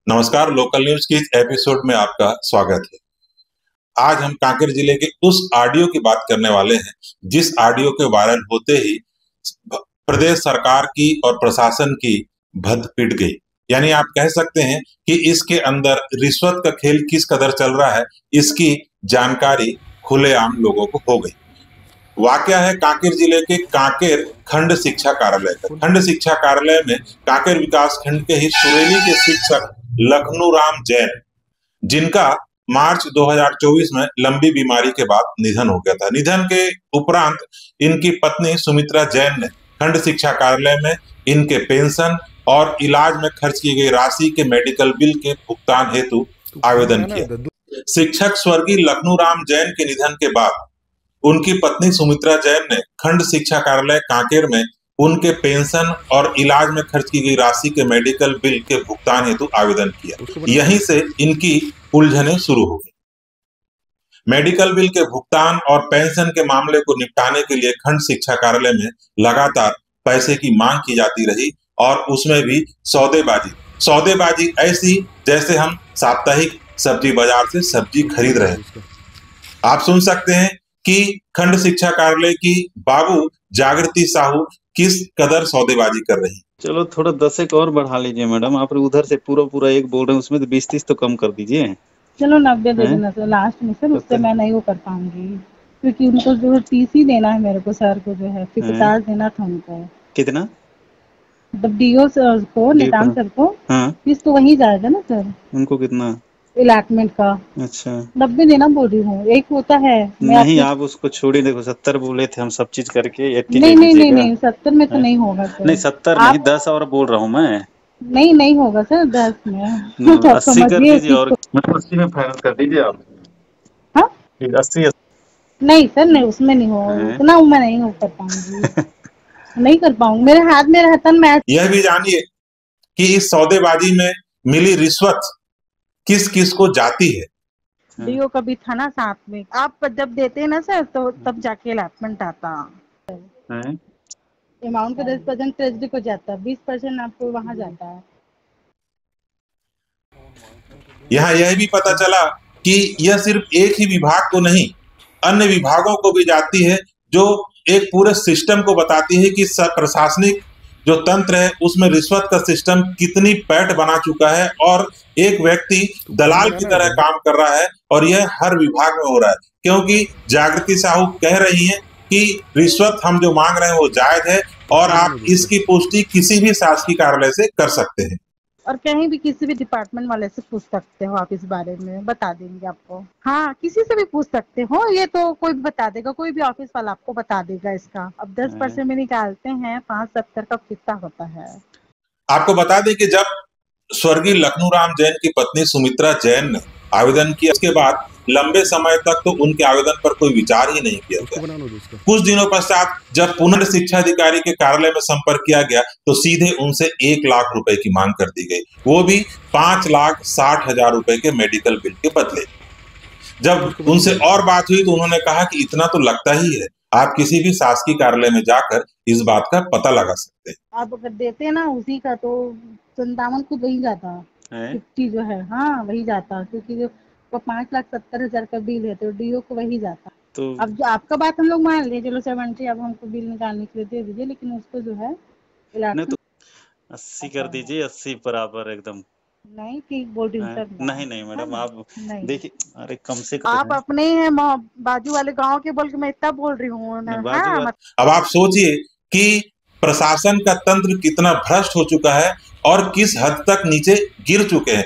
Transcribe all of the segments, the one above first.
नमस्कार। Local news की इस एपिसोड में आपका स्वागत है। आज हम कांकेर जिले के उस ऑडियो की बात करने वाले हैं जिस ऑडियो के वायरल होते ही प्रदेश सरकार की और प्रशासन की भद्द पिट गई। यानी आप कह सकते हैं कि इसके अंदर रिश्वत का खेल किस कदर चल रहा है, इसकी जानकारी खुलेआम लोगों को हो गई। वाकया है कांकेर जिले के कांकेर खंड शिक्षा कार्यालय का। खंड शिक्षा कार्यालय में कांकेर विकास खंड के ही सुरेली के शिक्षक लखनऊ राम जैन, जिनका मार्च 2024 में लंबी बीमारी के बाद निधन हो गया था। निधन के उपरांत इनकी पत्नी सुमित्रा जैन ने खंड शिक्षा कार्यालय में इनके पेंशन और इलाज में खर्च की गई राशि के मेडिकल बिल के भुगतान हेतु आवेदन किया। शिक्षक स्वर्गीय लखनऊ राम जैन के निधन के बाद उनकी पत्नी सुमित्रा जैन ने खंड शिक्षा कार्यालय कांकेर में उनके पेंशन और इलाज में खर्च की गई राशि के मेडिकल बिल के भुगतान हेतु आवेदन किया। यहीं से इनकी उलझनें शुरू हो गई। मेडिकल बिल के भुगतान और पेंशन के मामले को निपटाने के लिए खंड शिक्षा कार्यालय में लगातार पैसे की मांग की जाती रही और उसमें भी सौदेबाजी ऐसी जैसे हम साप्ताहिक सब्जी बाजार से सब्जी खरीद रहे हैं। आप सुन सकते हैं कि खंड शिक्षा कार्यालय की बाबू जागृति साहू किस कदर सौदेबाजी कर रही। चलो थोड़ा 10 एक और बढ़ा लीजिए मैडम। आप उधर से पूरा एक बोल रहे हैं, उसमें तो 20-30 तो कम कर दीजिए। चलो 90 दे देना सर लास्ट में सर, उससे मैं नहीं वो कर पाऊंगी क्योंकि उनको जो टीसी देना है मेरे को, सर को जो है 50 देना था उनको। कितना? डीओ सर को, नितान सर को। हाँ। फीस तो वही जाएगा ना सर। उनको कितना इलाटमेंट का? अच्छा 90 देना बोल रही हूँ। एक होता है नहीं, आप उसको छोड़िए। देखो 70 बोले थे हम सब चीज करके। नहीं 70 में तो नहीं होगा सर। नहीं 70 नहीं, 10 और बोल रहा हूँ मैं। नहीं होगा सर 10 में। 80 कर दीजिए और मतलब 80 में फाइनल कर दीजिए आप। हाँ 80। नहीं सर, नहीं उसमें नहीं होगा, उतना मैं नहीं हो कर पाऊंगी। नहीं कर पाऊंगी, मेरे हाथ में रहता। मैं यह भी जानिए कि इस सौदेबाजी में मिली रिश्वत किस किस को जाती है। डीओ का भी था ना साथ में। आप जब देते हैं ना सर तो तब जाके अलॉटमेंट आता है। अमाउंट का 10% ट्रेजरी को जाता है, 20% आपको वहां जाता है। यहाँ यह भी पता चला कि यह सिर्फ एक ही विभाग को नहीं, अन्य विभागों को भी जाती है, जो एक पूरे सिस्टम को बताती है कि प्रशासनिक जो तंत्र है उसमें रिश्वत का सिस्टम कितनी पैठ बना चुका है और एक व्यक्ति दलाल की तरह काम कर रहा है। और यह हर विभाग में हो रहा है, क्योंकि जागृति साहू कह रही हैं कि रिश्वत हम जो मांग रहे हैं वो जायज है और आप इसकी पुष्टि किसी भी शासकीय कार्यालय से कर सकते हैं और कहीं भी किसी भी डिपार्टमेंट वाले से पूछ सकते हो। आप इस बारे में बता देंगे आपको। हाँ किसी से भी पूछ सकते हो, ये तो कोई भी बता देगा, कोई भी ऑफिस वाला आपको बता देगा इसका। अब 10% में निकालते हैं 570 का कितना होता है। आपको बता दें कि जब स्वर्गीय लखनऊ राम जैन की पत्नी सुमित्रा जैन ने आवेदन किया, उसके बाद लंबे समय तक तो उनके आवेदन पर कोई विचार ही नहीं किया गया। कुछ दिनों पश्चात जब पुनः शिक्षा अधिकारी के कार्यालय में संपर्क किया गया तो सीधे उनसे 1 लाख रुपए की मांग कर दी गई, वो भी 5,60,000 रुपए के मेडिकल बिल के बदले। जब उनसे और बात हुई तो उन्होंने कहा कि इतना तो लगता ही है, आप किसी भी शासकीय कार्यालय में जाकर इस बात का पता लगा सकते हैं। आप अगर देते हैं ना उसी का तो 57 को वही जाता है 50 जो है। हाँ वही जाता, क्योंकि जो 5,70,000 का बिल है तो डीओ को वही जाता। तो अब जो आपका बात हम लोग मान लिए, चलो 70 अब हमको बिल निकालने के लिए दे दीजिए, लेकिन उसको जो है तो 80 कर दीजिए। 80 बराबर एकदम। नहीं ठीक बोल रही हूँ सर। नहीं मैडम आप देखिए, अरे कम से कम आप अपने हैं बाजू वाले गांव के बोल के मैं इतना बोल रही हूँ। अब आप सोचिए कि प्रशासन का तंत्र कितना भ्रष्ट हो चुका है और किस हद तक नीचे गिर चुके हैं।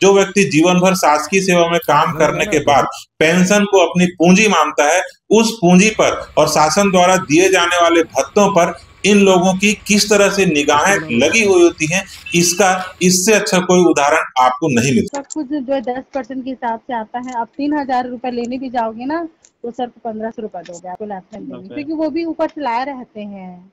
जो व्यक्ति जीवन भर शासकीय सेवा में काम करने के बाद पेंशन को अपनी पूंजी मानता है, उस पूंजी पर और शासन द्वारा दिए जाने वाले भत्तों पर इन लोगों की किस तरह से निगाहें लगी हुई होती हैं, इससे अच्छा कोई उदाहरण आपको नहीं मिलता। सब कुछ जो 10% के हिसाब से आता है। आप 3,000 रुपए लेने भी जाओगे ना तो सर को 1,500 रुपए दोगे आपको लास्ट में, क्योंकि वो भी ऊपर चलाए रहते हैं।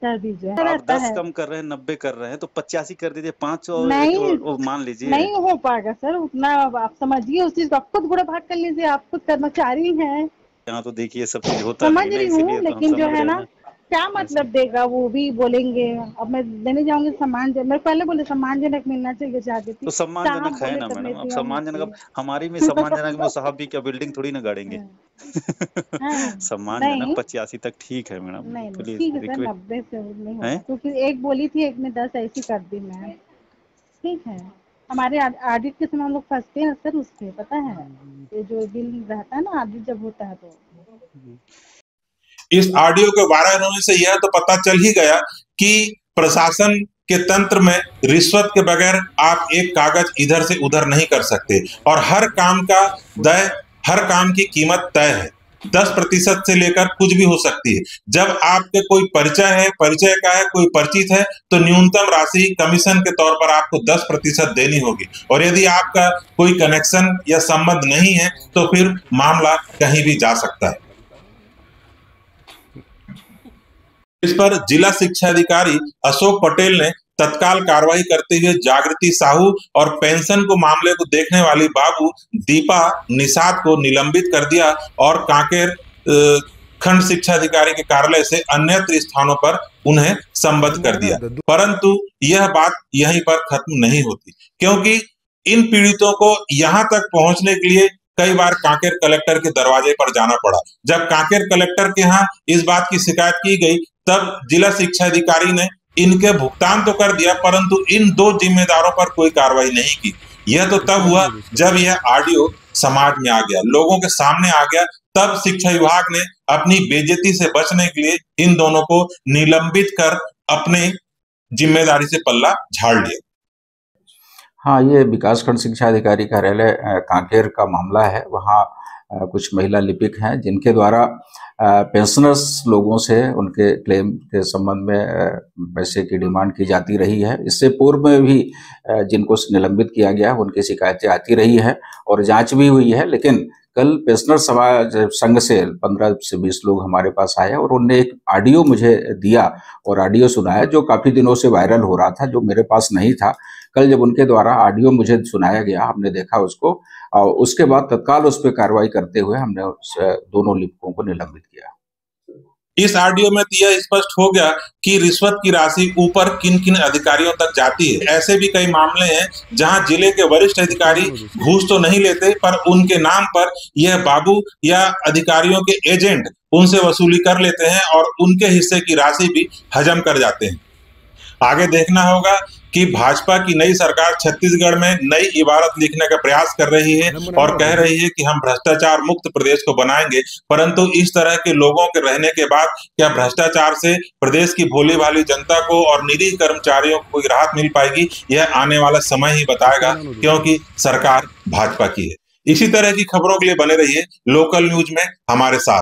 आप 10 कम कर रहे हैं, 90 कर रहे हैं तो 85 कर दीजिए। 5 और मान लीजिए। नहीं हो पाएगा सर उतना। आप समझिए उस चीज को, आप खुद गुड़ा भाग कर लीजिए। आप खुद कर्मचारी हैं। यहाँ तो देखिए सब चीज होता समझ रही हूँ, लेकिन जो है ना क्या मतलब देगा, वो भी बोलेंगे। अब मैं देने जाऊंगी सम्मान, मैं पहले बोले सम्मानजनक मिलना चाहिए चाहती थी। तो सम्मानजनक है ना मैडम, अब सम्मानजनक, अब हमारी में सम्मानजनक में साहब भी क्या बिल्डिंग थोड़ी ना गाड़ेंगे। सम्मानजनक 85 तक ठीक है मैडम, नहीं प्लीज ठीक है सर, 90 से नहीं होगा, क्योंकि एक बोली थी, एक में 10 ऐसी कर दी मैं। ठीक है, हमारे ऑडिट के समय हम लोग फंसते हैं सर उसपे, पता है, ये जो बिल रहता है ना ऑडिट जब होता है तो। इस ऑडियो के वायरल होने से यह तो पता चल ही गया कि प्रशासन के तंत्र में रिश्वत के बगैर आप एक कागज इधर से उधर नहीं कर सकते, और हर काम का हर काम की कीमत तय है। 10% से लेकर कुछ भी हो सकती है। जब आपके कोई परिचय का है, कोई परिचित है, तो न्यूनतम राशि कमीशन के तौर पर आपको 10% देनी होगी, और यदि आपका कोई कनेक्शन या संबंध नहीं है तो फिर मामला कहीं भी जा सकता है। इस पर जिला शिक्षा अधिकारी अशोक पटेल ने तत्काल कार्रवाई करते हुए जागृति साहू और पेंशन को मामले को देखने वाली बाबू दीपा निषाद को निलंबित कर दिया और कांकेर खंड शिक्षा अधिकारी के कार्यालय से अन्यत्र स्थानों पर उन्हें संबद्ध कर दिया। परंतु यह बात यहीं पर खत्म नहीं होती, क्योंकि इन पीड़ितों को यहां तक पहुंचने के लिए कई बार कांकेर कलेक्टर के दरवाजे पर जाना पड़ा। जब कांकेर कलेक्टर के यहाँ इस बात की शिकायत की गई, तब जिला शिक्षा अधिकारी ने इनके भुगतान तो कर दिया, परंतु इन 2 जिम्मेदारों पर कोई कार्रवाई नहीं की। यह तो तब हुआ जब यह ऑडियो समाज में आ गया, लोगों के सामने आ गया, तब शिक्षा विभाग ने अपनी बेइज्जती से बचने के लिए इन दोनों को निलंबित कर अपने जिम्मेदारी से पल्ला झाड़ लिया। हाँ, ये विकासखंड शिक्षा अधिकारी कार्यालय कांकेर का मामला है। वहाँ कुछ महिला लिपिक हैं जिनके द्वारा पेंशनर्स लोगों से उनके क्लेम के संबंध में पैसे की डिमांड की जाती रही है। इससे पूर्व में भी जिनको निलंबित किया गया उनकी शिकायतें आती रही है और जांच भी हुई है। लेकिन कल पेंशनर समाज संघ से 15 से 20 लोग हमारे पास आए और उन्होंने एक ऑडियो मुझे दिया और ऑडियो सुनाया जो काफ़ी दिनों से वायरल हो रहा था, जो मेरे पास नहीं था। कल जब उनके द्वारा ऑडियो मुझे सुनाया गया, हमने देखा उसको, और उसके बाद तत्काल उस पर कार्रवाई करते हुए हमने उस दोनों लिपिकों को निलंबित किया। इस ऑडियो में यह स्पष्ट हो गया कि रिश्वत की राशि ऊपर किन किन अधिकारियों तक जाती है। ऐसे भी कई मामले हैं जहां जिले के वरिष्ठ अधिकारी घूस तो नहीं लेते, पर उनके नाम पर यह बाबू या अधिकारियों के एजेंट उनसे वसूली कर लेते हैं और उनके हिस्से की राशि भी हजम कर जाते हैं। आगे देखना होगा कि भाजपा की नई सरकार छत्तीसगढ़ में नई इबारत लिखने का प्रयास कर रही है और कह रही है कि हम भ्रष्टाचार मुक्त प्रदेश को बनाएंगे, परंतु इस तरह के लोगों के रहने के बाद क्या भ्रष्टाचार से प्रदेश की भोली भाली जनता को और निरीह कर्मचारियों को कोई राहत मिल पाएगी, यह आने वाला समय ही बताएगा, क्योंकि सरकार भाजपा की है। इसी तरह की खबरों के लिए बने रहिए लोकल न्यूज में हमारे साथ।